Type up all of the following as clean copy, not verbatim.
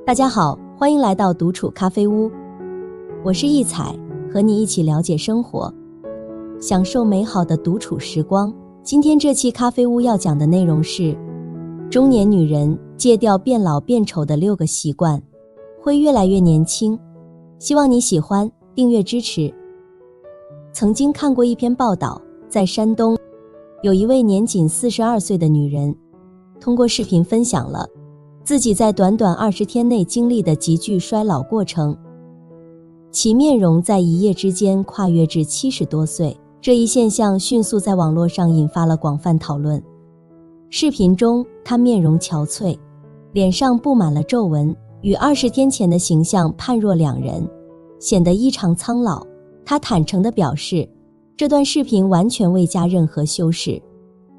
大家好，欢迎来到独处咖啡屋，我是易彩，和你一起了解生活，享受美好的独处时光。今天这期咖啡屋要讲的内容是中年女人戒掉变老变丑的6个习惯，会越来越年轻。希望你喜欢，订阅支持。曾经看过一篇报道，在山东有一位年仅42岁的女人，通过视频分享了自己在短短20天内经历的急剧衰老过程，其面容在一夜之间跨越至70多岁，这一现象迅速在网络上引发了广泛讨论。视频中，她面容憔悴，脸上布满了皱纹，与20天前的形象判若两人，显得异常苍老。她坦诚地表示，这段视频完全未加任何修饰，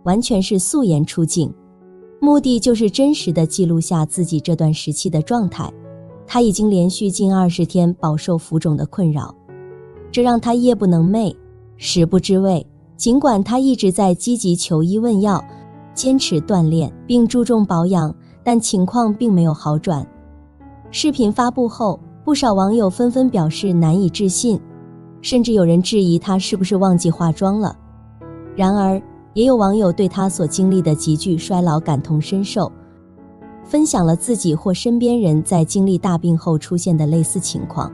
完全是素颜出镜，目的就是真实地记录下自己这段时期的状态。她已经连续近20天饱受浮肿的困扰，这让她夜不能寐，食不知味。尽管她一直在积极求医问药，坚持锻炼并注重保养，但情况并没有好转。视频发布后，不少网友纷纷表示难以置信，甚至有人质疑她是不是忘记化妆了。然而，也有网友对她所经历的急剧衰老感同身受，分享了自己或身边人在经历大病后出现的类似情况，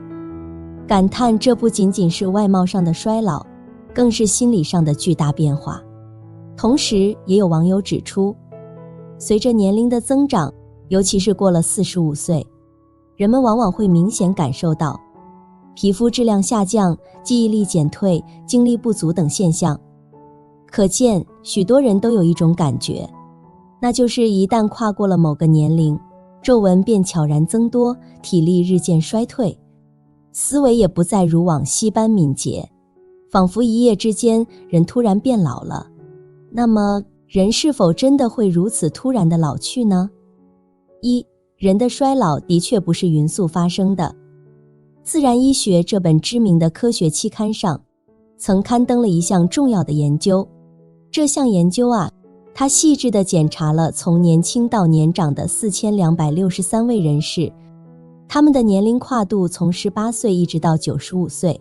感叹这不仅仅是外貌上的衰老，更是心理上的巨大变化。同时，也有网友指出，随着年龄的增长，尤其是过了45岁，人们往往会明显感受到皮肤质量下降、记忆力减退、精力不足等现象。可见，许多人都有一种感觉，那就是一旦跨过了某个年龄，皱纹便悄然增多，体力日渐衰退，思维也不再如往昔般敏捷，仿佛一夜之间人突然变老了。那么，人是否真的会如此突然的老去呢？人的衰老的确不是匀速发生的。《自然医学》这本知名的科学期刊上，曾刊登了一项重要的研究。这项研究它细致地检查了从年轻到年长的4263位人士，他们的年龄跨度从18岁一直到95岁，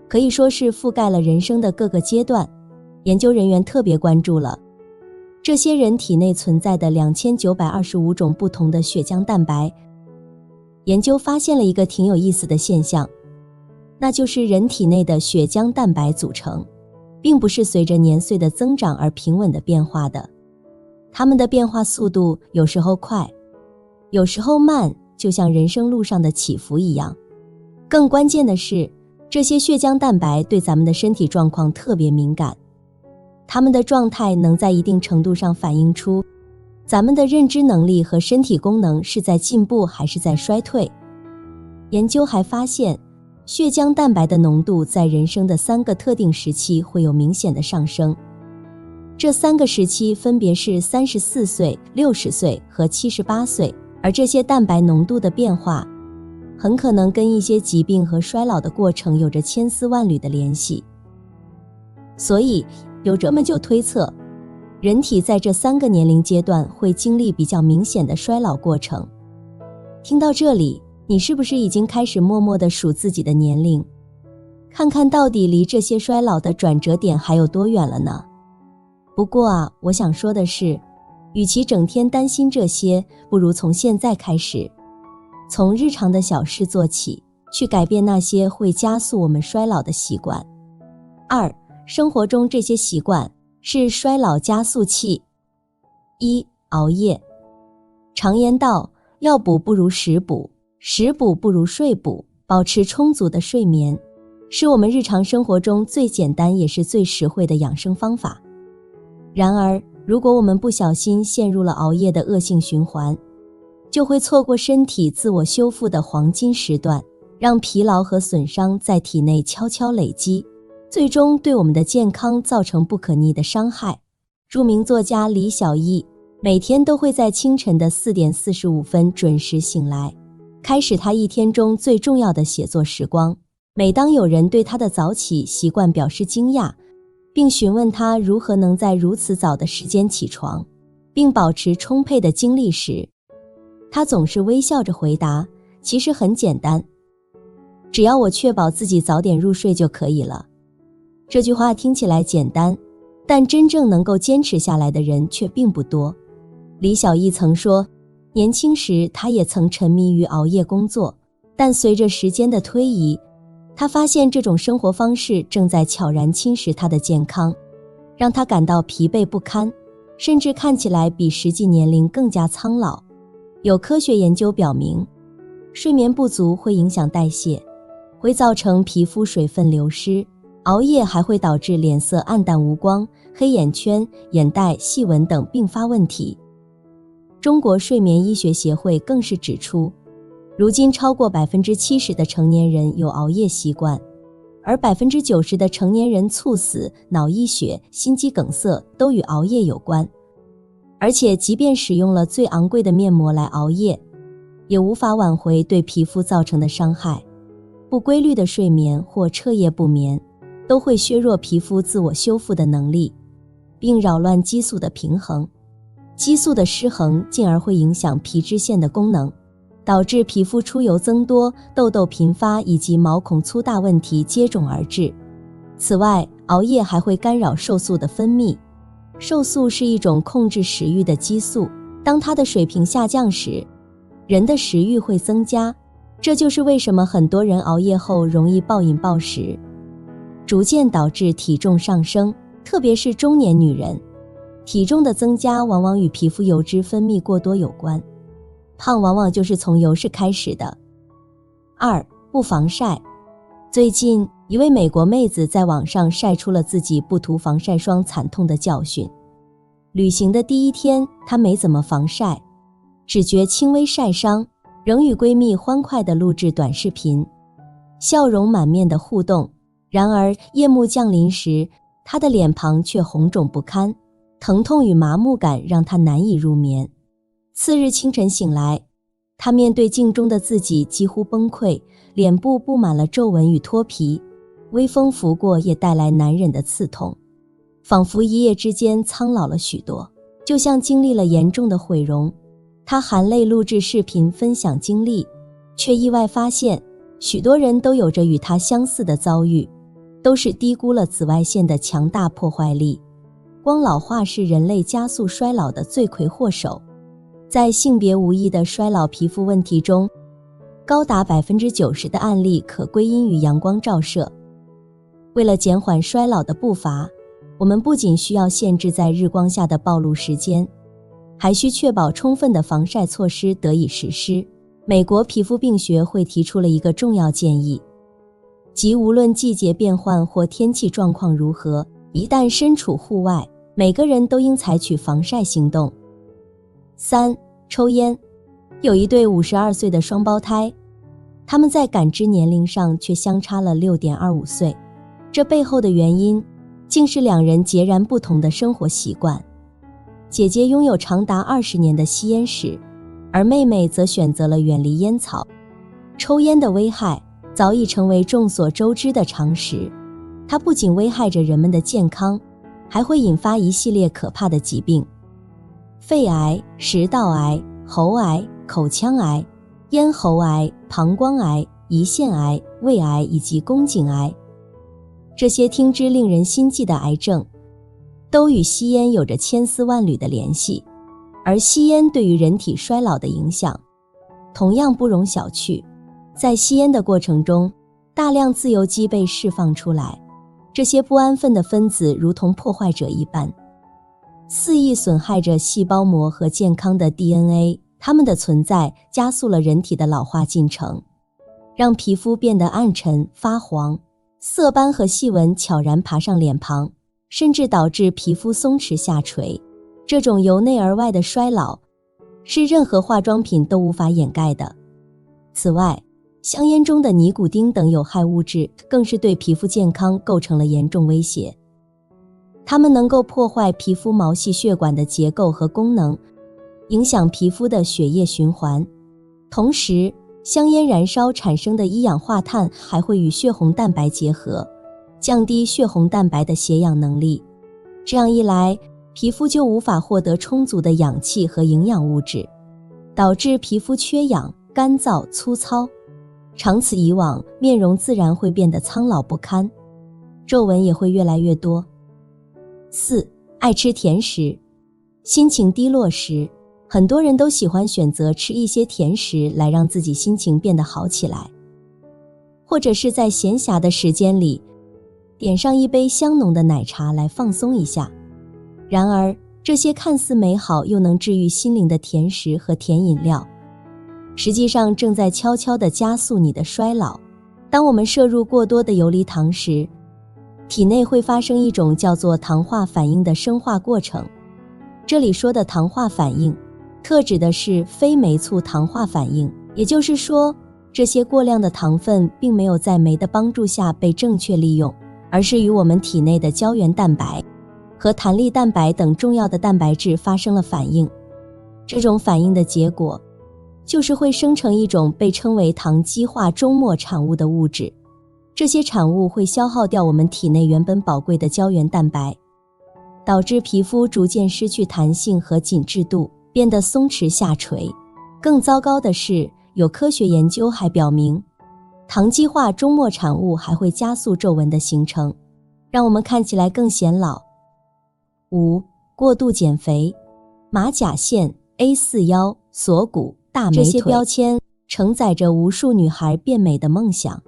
可以说是覆盖了人生的各个阶段。研究人员特别关注了这些人体内存在的2925种不同的血浆蛋白。研究发现了一个挺有意思的现象，那就是人体内的血浆蛋白组成并不是随着年岁的增长而平稳的变化的，它们的变化速度有时候快，有时候慢，就像人生路上的起伏一样。更关键的是，这些血浆蛋白对咱们的身体状况特别敏感，它们的状态能在一定程度上反映出咱们的认知能力和身体功能是在进步还是在衰退。研究还发现，血浆蛋白的浓度在人生的3个特定时期会有明显的上升。这3个时期分别是34岁、60岁和78岁，而这些蛋白浓度的变化很可能跟一些疾病和衰老的过程有着千丝万缕的联系。所以，有者们就推测，人体在这3个年龄阶段会经历比较明显的衰老过程。听到这里，你是不是已经开始默默地数自己的年龄，看看到底离这些衰老的转折点还有多远了呢？不过我想说的是，与其整天担心这些，不如从现在开始，从日常的小事做起，去改变那些会加速我们衰老的习惯。生活中这些习惯是衰老加速器。熬夜。常言道，药补不如食补，食补不如睡补。保持充足的睡眠，是我们日常生活中最简单也是最实惠的养生方法。然而，如果我们不小心陷入了熬夜的恶性循环，就会错过身体自我修复的黄金时段，让疲劳和损伤在体内悄悄累积，最终对我们的健康造成不可逆的伤害。著名作家李小艺每天都会在清晨的4点45分准时醒来，开始他一天中最重要的写作时光。每当有人对他的早起习惯表示惊讶，并询问他如何能在如此早的时间起床，并保持充沛的精力时，他总是微笑着回答，其实很简单，只要我确保自己早点入睡就可以了。这句话听起来简单，但真正能够坚持下来的人却并不多。李小艺曾说，年轻时他也曾沉迷于熬夜工作，但随着时间的推移，他发现这种生活方式正在悄然侵蚀他的健康，让他感到疲惫不堪，甚至看起来比实际年龄更加苍老。有科学研究表明，睡眠不足会影响代谢，会造成皮肤水分流失，熬夜还会导致脸色暗淡无光、黑眼圈、眼袋、细纹等并发问题。中国睡眠医学协会更是指出，如今超过 70% 的成年人有熬夜习惯，而 90% 的成年人猝死、脑溢血、心肌梗塞都与熬夜有关。而且即便使用了最昂贵的面膜来熬夜，也无法挽回对皮肤造成的伤害。不规律的睡眠或彻夜不眠都会削弱皮肤自我修复的能力，并扰乱激素的平衡。激素的失衡进而会影响皮脂腺的功能，导致皮肤出油增多、痘痘频发以及毛孔粗大问题接踵而至。此外，熬夜还会干扰瘦素的分泌。瘦素是一种控制食欲的激素，当它的水平下降时，人的食欲会增加，这就是为什么很多人熬夜后容易暴饮暴食，逐渐导致体重上升，特别是中年女人。体重的增加往往与皮肤油脂分泌过多有关，胖往往就是从油脂开始的。2. 不防晒。最近，一位美国妹子在网上晒出了自己不涂防晒霜惨痛的教训。旅行的第一天，她没怎么防晒，只觉轻微晒伤，仍与闺蜜欢快地录制短视频，笑容满面的互动。然而夜幕降临时，她的脸庞却红肿不堪，疼痛与麻木感让她难以入眠。次日清晨醒来，她面对镜中的自己几乎崩溃，脸部布满了皱纹与脱皮，微风拂过也带来难忍的刺痛，仿佛一夜之间苍老了许多，就像经历了严重的毁容。她含泪录制视频分享经历，却意外发现许多人都有着与她相似的遭遇，都是低估了紫外线的强大破坏力。光老化是人类加速衰老的罪魁祸首。在性别无异的衰老皮肤问题中，高达 90% 的案例可归因于阳光照射。为了减缓衰老的步伐，我们不仅需要限制在日光下的暴露时间，还需确保充分的防晒措施得以实施。美国皮肤病学会提出了一个重要建议，即无论季节变换或天气状况如何，一旦身处户外，每个人都应采取防晒行动。3. 抽烟。有一对52岁的双胞胎，他们在感知年龄上却相差了 6.25 岁，这背后的原因竟是两人截然不同的生活习惯。姐姐拥有长达20年的吸烟史，而妹妹则选择了远离烟草。抽烟的危害早已成为众所周知的常识，它不仅危害着人们的健康，还会引发一系列可怕的疾病：肺癌、食道癌、喉癌、口腔癌、咽喉癌、膀胱癌、胰腺癌、胃癌以及宫颈癌。这些听之令人心悸的癌症都与吸烟有着千丝万缕的联系，而吸烟对于人体衰老的影响同样不容小觑。在吸烟的过程中，大量自由基被释放出来，这些不安分的分子如同破坏者一般，肆意损害着细胞膜和健康的 DNA， 它们的存在加速了人体的老化进程，让皮肤变得暗沉发黄，色斑和细纹悄然爬上脸庞，甚至导致皮肤松弛下垂。这种由内而外的衰老是任何化妆品都无法掩盖的。此外，香烟中的尼古丁等有害物质更是对皮肤健康构成了严重威胁。它们能够破坏皮肤毛细血管的结构和功能，影响皮肤的血液循环。同时，香烟燃烧产生的一氧化碳还会与血红蛋白结合，降低血红蛋白的携氧能力。这样一来，皮肤就无法获得充足的氧气和营养物质，导致皮肤缺氧、干燥、粗糙。长此以往，面容自然会变得苍老不堪，皱纹也会越来越多。4. 爱吃甜食。心情低落时，很多人都喜欢选择吃一些甜食来让自己心情变得好起来，或者是在闲暇的时间里，点上一杯香浓的奶茶来放松一下。然而，这些看似美好又能治愈心灵的甜食和甜饮料，实际上正在悄悄地加速你的衰老。当我们摄入过多的游离糖时，体内会发生一种叫做糖化反应的生化过程。这里说的糖化反应，特指的是非酶促糖化反应，也就是说，这些过量的糖分并没有在酶的帮助下被正确利用，而是与我们体内的胶原蛋白和弹力蛋白等重要的蛋白质发生了反应。这种反应的结果就是会生成一种被称为糖基化终末产物的物质，这些产物会消耗掉我们体内原本宝贵的胶原蛋白，导致皮肤逐渐失去弹性和紧致度，变得松弛下垂。更糟糕的是，有科学研究还表明，糖基化终末产物还会加速皱纹的形成，让我们看起来更显老。5. 过度减肥。马甲线、A41、锁骨、大美腿，这些标签承载着无数女孩变美的梦想。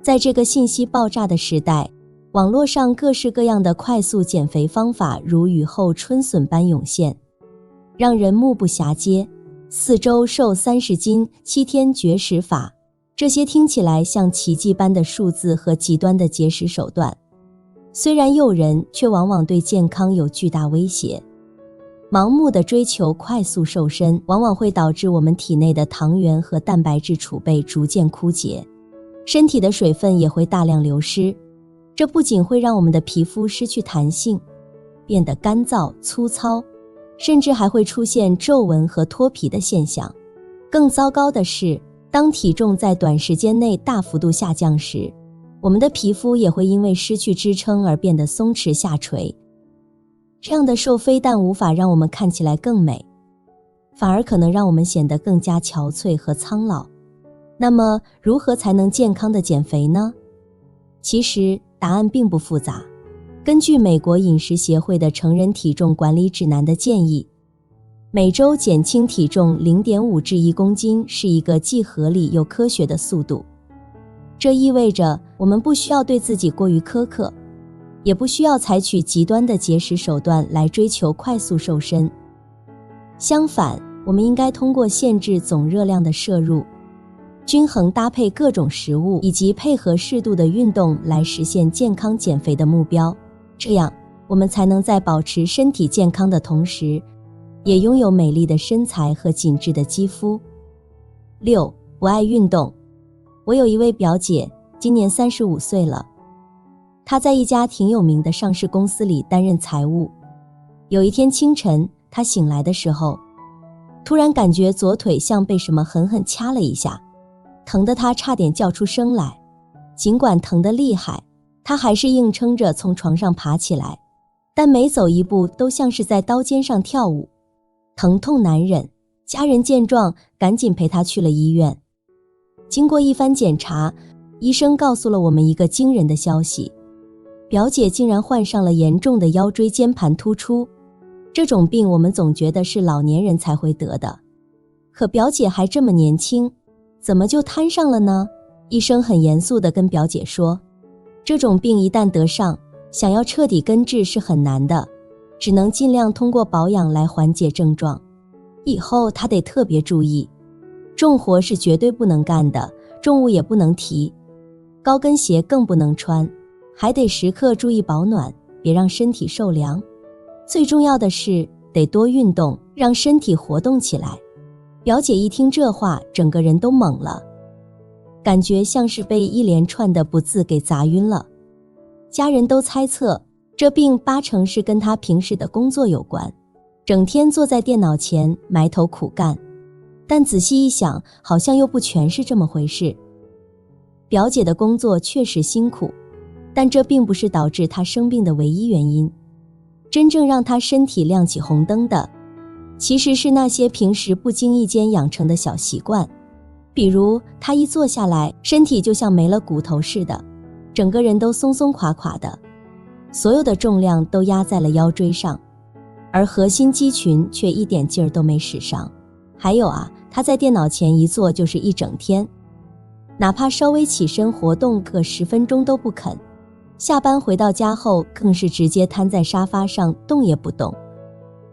在这个信息爆炸的时代，网络上各式各样的快速减肥方法如雨后春笋般涌现，让人目不暇接。4周瘦30斤、7天绝食法，这些听起来像奇迹般的数字和极端的节食手段，虽然诱人，却往往对健康有巨大威胁。盲目的追求快速瘦身，往往会导致我们体内的糖原和蛋白质储备逐渐枯竭，身体的水分也会大量流失。这不仅会让我们的皮肤失去弹性，变得干燥粗糙，甚至还会出现皱纹和脱皮的现象。更糟糕的是，当体重在短时间内大幅度下降时，我们的皮肤也会因为失去支撑而变得松弛下垂。这样的瘦非但无法让我们看起来更美，反而可能让我们显得更加憔悴和苍老。那么，如何才能健康的减肥呢？其实，答案并不复杂。根据美国饮食协会的成人体重管理指南的建议，每周减轻体重 0.5 至1公斤是一个既合理又科学的速度。这意味着我们不需要对自己过于苛刻，也不需要采取极端的节食手段来追求快速瘦身。相反，我们应该通过限制总热量的摄入，均衡搭配各种食物，以及配合适度的运动来实现健康减肥的目标。这样，我们才能在保持身体健康的同时，也拥有美丽的身材和紧致的肌肤。6. 不爱运动。我有一位表姐，今年35岁了，她在一家挺有名的上市公司里担任财务。有一天清晨，她醒来的时候，突然感觉左腿像被什么狠狠掐了一下，疼得她差点叫出声来。尽管疼得厉害，她还是硬撑着从床上爬起来，但每走一步都像是在刀尖上跳舞，疼痛难忍。家人见状，赶紧陪她去了医院。经过一番检查，医生告诉了我们一个惊人的消息，表姐竟然患上了严重的腰椎间盘突出。这种病我们总觉得是老年人才会得的，可表姐还这么年轻，怎么就摊上了呢？医生很严肃地跟表姐说，这种病一旦得上，想要彻底根治是很难的，只能尽量通过保养来缓解症状。以后她得特别注意，重活是绝对不能干的，重物也不能提，高跟鞋更不能穿，还得时刻注意保暖，别让身体受凉。最重要的是得多运动，让身体活动起来。表姐一听这话，整个人都懵了，感觉像是被一连串的不字给砸晕了。家人都猜测，这病80%是跟她平时的工作有关，整天坐在电脑前埋头苦干。但仔细一想，好像又不全是这么回事。表姐的工作确实辛苦，但这并不是导致她生病的唯一原因。真正让她身体亮起红灯的，其实是那些平时不经意间养成的小习惯。比如他一坐下来，身体就像没了骨头似的，整个人都松松垮垮的，所有的重量都压在了腰椎上，而核心肌群却一点劲儿都没使上。还有他在电脑前一坐就是一整天，哪怕稍微起身活动个10分钟都不肯。下班回到家后更是直接瘫在沙发上动也不动。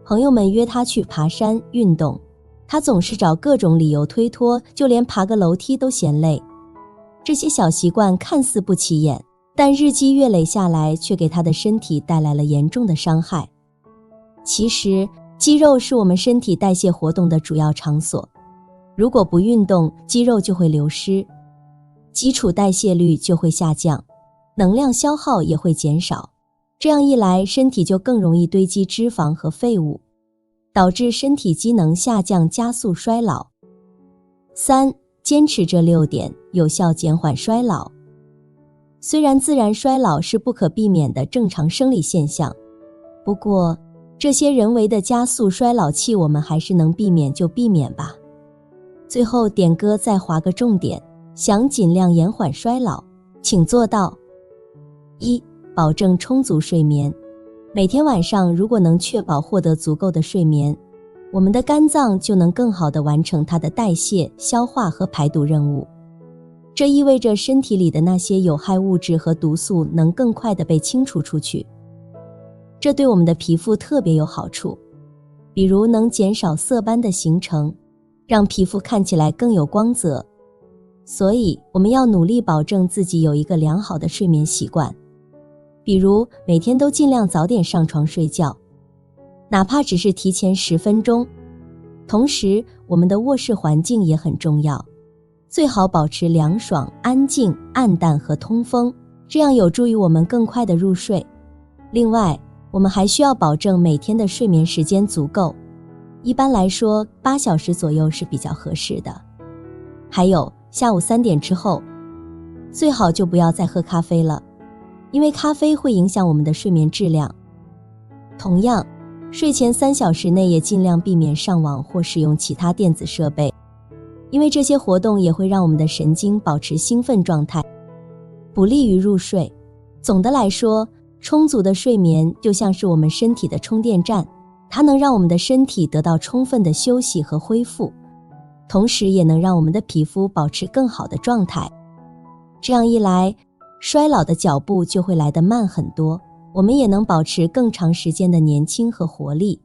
朋友们约他去爬山运动，他总是找各种理由推脱，就连爬个楼梯都嫌累。这些小习惯看似不起眼，但日积月累下来却给他的身体带来了严重的伤害。其实肌肉是我们身体代谢活动的主要场所，如果不运动，肌肉就会流失，基础代谢率就会下降，能量消耗也会减少，这样一来，身体就更容易堆积脂肪和废物，导致身体机能下降，加速衰老。3. 坚持这6点，有效减缓衰老。虽然自然衰老是不可避免的正常生理现象，不过这些人为的加速衰老器我们还是能避免就避免吧。最后点歌再划个重点，想尽量延缓衰老，请做到：1. 保证充足睡眠。每天晚上如果能确保获得足够的睡眠，我们的肝脏就能更好地完成它的代谢、消化和排毒任务。这意味着身体里的那些有害物质和毒素能更快地被清除出去，这对我们的皮肤特别有好处，比如能减少色斑的形成，让皮肤看起来更有光泽。所以我们要努力保证自己有一个良好的睡眠习惯，比如每天都尽量早点上床睡觉，哪怕只是提前10分钟。同时我们的卧室环境也很重要，最好保持凉爽、安静、暗淡和通风，这样有助于我们更快地入睡。另外我们还需要保证每天的睡眠时间足够，一般来说8小时左右是比较合适的。还有下午3点之后，最好就不要再喝咖啡了，因为咖啡会影响我们的睡眠质量。同样，睡前3小时内也尽量避免上网或使用其他电子设备，因为这些活动也会让我们的神经保持兴奋状态，不利于入睡。总的来说，充足的睡眠就像是我们身体的充电站，它能让我们的身体得到充分的休息和恢复，同时也能让我们的皮肤保持更好的状态。这样一来，衰老的脚步就会来得慢很多，我们也能保持更长时间的年轻和活力。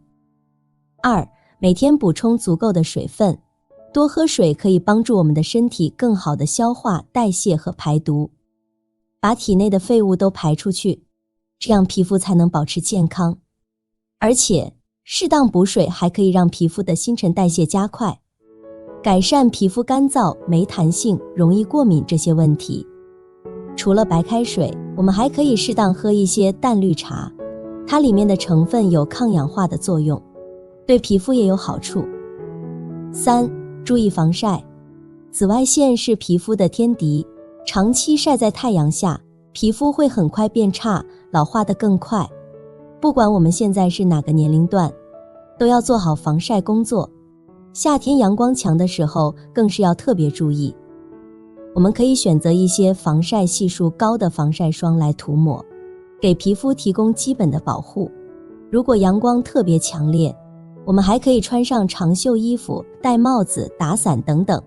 2. 每天补充足够的水分。多喝水可以帮助我们的身体更好的消化、代谢和排毒，把体内的废物都排出去，这样皮肤才能保持健康。而且适当补水还可以让皮肤的新陈代谢加快，改善皮肤干燥、没弹性、容易过敏这些问题。除了白开水，我们还可以适当喝一些淡绿茶，它里面的成分有抗氧化的作用，对皮肤也有好处。3. 注意防晒。紫外线是皮肤的天敌，长期晒在太阳下，皮肤会很快变差，老化得更快。不管我们现在是哪个年龄段，都要做好防晒工作。夏天阳光强的时候，更是要特别注意。我们可以选择一些防晒系数高的防晒霜来涂抹，给皮肤提供基本的保护。如果阳光特别强烈，我们还可以穿上长袖衣服、戴帽子、打伞等等，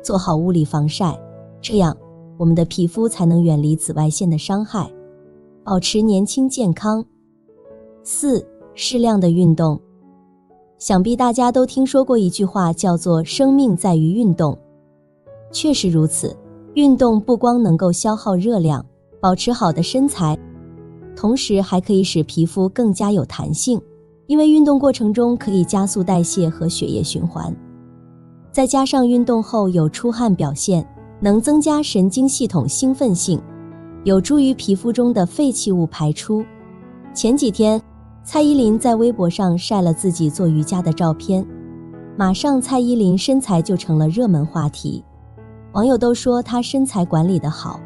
做好物理防晒，这样我们的皮肤才能远离紫外线的伤害，保持年轻健康。4. 适量的运动。想必大家都听说过一句话，叫做生命在于运动。确实如此，运动不光能够消耗热量，保持好的身材，同时还可以使皮肤更加有弹性，因为运动过程中可以加速代谢和血液循环。再加上运动后有出汗表现，能增加神经系统兴奋性，有助于皮肤中的废弃物排出。前几天蔡依林在微博上晒了自己做瑜伽的照片，马上蔡依林身材就成了热门话题，网友都说她身材管理得好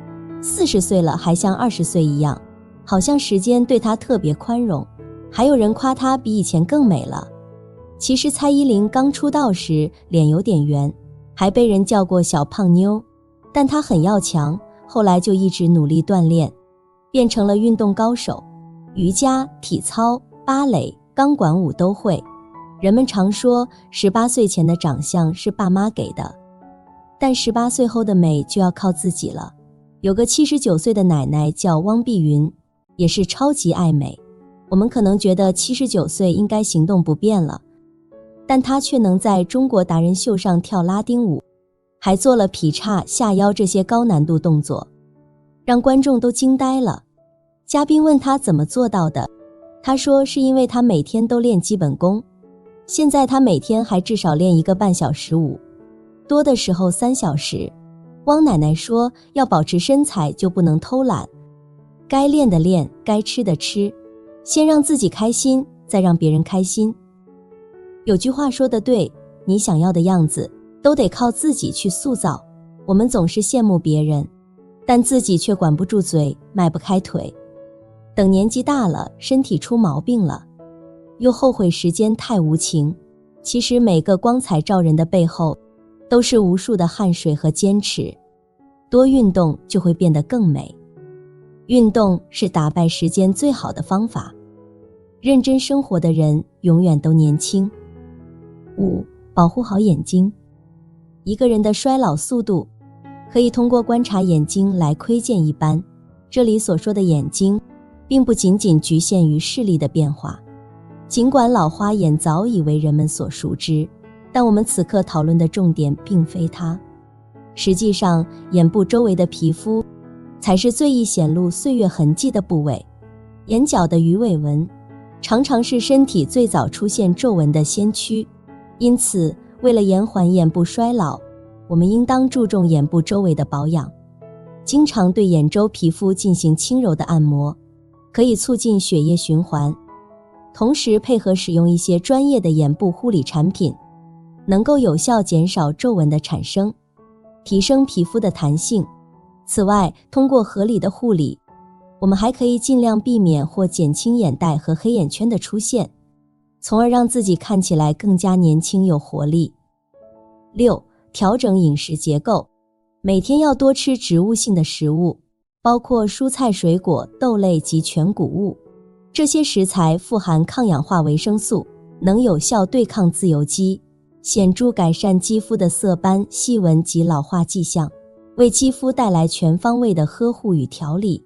，40岁了还像20岁一样，好像时间对她特别宽容，还有人夸她比以前更美了。其实蔡依林刚出道时脸有点圆，还被人叫过小胖妞，但她很要强，后来就一直努力锻炼，变成了运动高手，瑜伽、体操、芭蕾、钢管舞都会。人们常说18岁前的长相是爸妈给的，但18岁后的美就要靠自己了。有个79岁的奶奶叫汪碧云，也是超级爱美。我们可能觉得79岁应该行动不便了，但她却能在中国达人秀上跳拉丁舞，还做了劈叉、下腰这些高难度动作，让观众都惊呆了。嘉宾问她怎么做到的，她说是因为她每天都练基本功，现在她每天还至少练1个半小时舞，多的时候3小时。汪奶奶说，要保持身材就不能偷懒，该练的练，该吃的吃，先让自己开心，再让别人开心。有句话说得对，你想要的样子都得靠自己去塑造。我们总是羡慕别人，但自己却管不住嘴，迈不开腿。等年纪大了，身体出毛病了，又后悔时间太无情。其实每个光彩照人的背后，都是无数的汗水和坚持。多运动就会变得更美。运动是打败时间最好的方法。认真生活的人永远都年轻。5. 保护好眼睛。一个人的衰老速度可以通过观察眼睛来窥见一斑。这里所说的眼睛并不仅仅局限于视力的变化，尽管老花眼早已为人们所熟知，但我们此刻讨论的重点并非它。实际上，眼部周围的皮肤才是最易显露岁月痕迹的部位。眼角的鱼尾纹常常是身体最早出现皱纹的先驱，因此为了延缓眼部衰老，我们应当注重眼部周围的保养，经常对眼周皮肤进行轻柔的按摩，可以促进血液循环，同时配合使用一些专业的眼部护理产品，能够有效减少皱纹的产生，提升皮肤的弹性。此外，通过合理的护理，我们还可以尽量避免或减轻眼袋和黑眼圈的出现，从而让自己看起来更加年轻有活力。6. 调整饮食结构。每天要多吃植物性的食物，包括蔬菜水果、豆类及全谷物。这些食材富含抗氧化维生素，能有效对抗自由基，显著改善肌肤的色斑、细纹及老化迹象，为肌肤带来全方位的呵护与调理。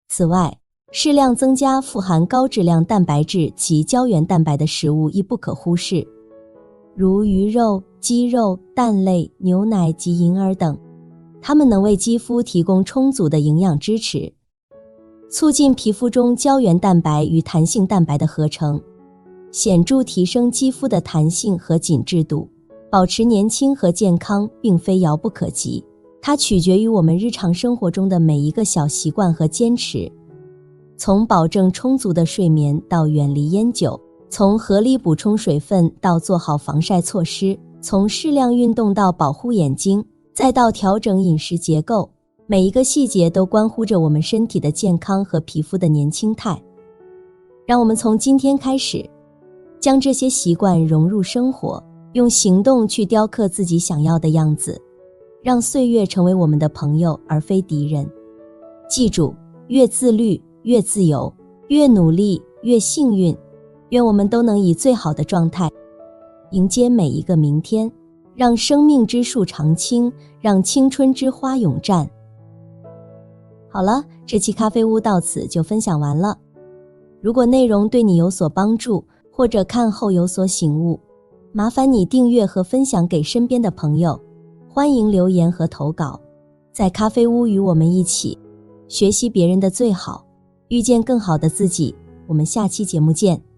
此外，适量增加富含高质量蛋白质及胶原蛋白的食物亦不可忽视，如鱼肉、鸡肉、蛋类、牛奶及银耳等，它们能为肌肤提供充足的营养支持，促进皮肤中胶原蛋白与弹性蛋白的合成，显著提升肌肤的弹性和紧致度。保持年轻和健康并非遥不可及，它取决于我们日常生活中的每一个小习惯和坚持。从保证充足的睡眠到远离烟酒，从合理补充水分到做好防晒措施，从适量运动到保护眼睛，再到调整饮食结构，每一个细节都关乎着我们身体的健康和皮肤的年轻态。让我们从今天开始，将这些习惯融入生活，用行动去雕刻自己想要的样子，让岁月成为我们的朋友而非敌人。记住，越自律越自由，越努力越幸运。愿我们都能以最好的状态迎接每一个明天，让生命之树常青，让青春之花永绽。好了，这期咖啡屋到此就分享完了。如果内容对你有所帮助，或者看后有所醒悟，麻烦你订阅和分享给身边的朋友，欢迎留言和投稿。在咖啡屋与我们一起学习别人的最好，遇见更好的自己。我们下期节目见。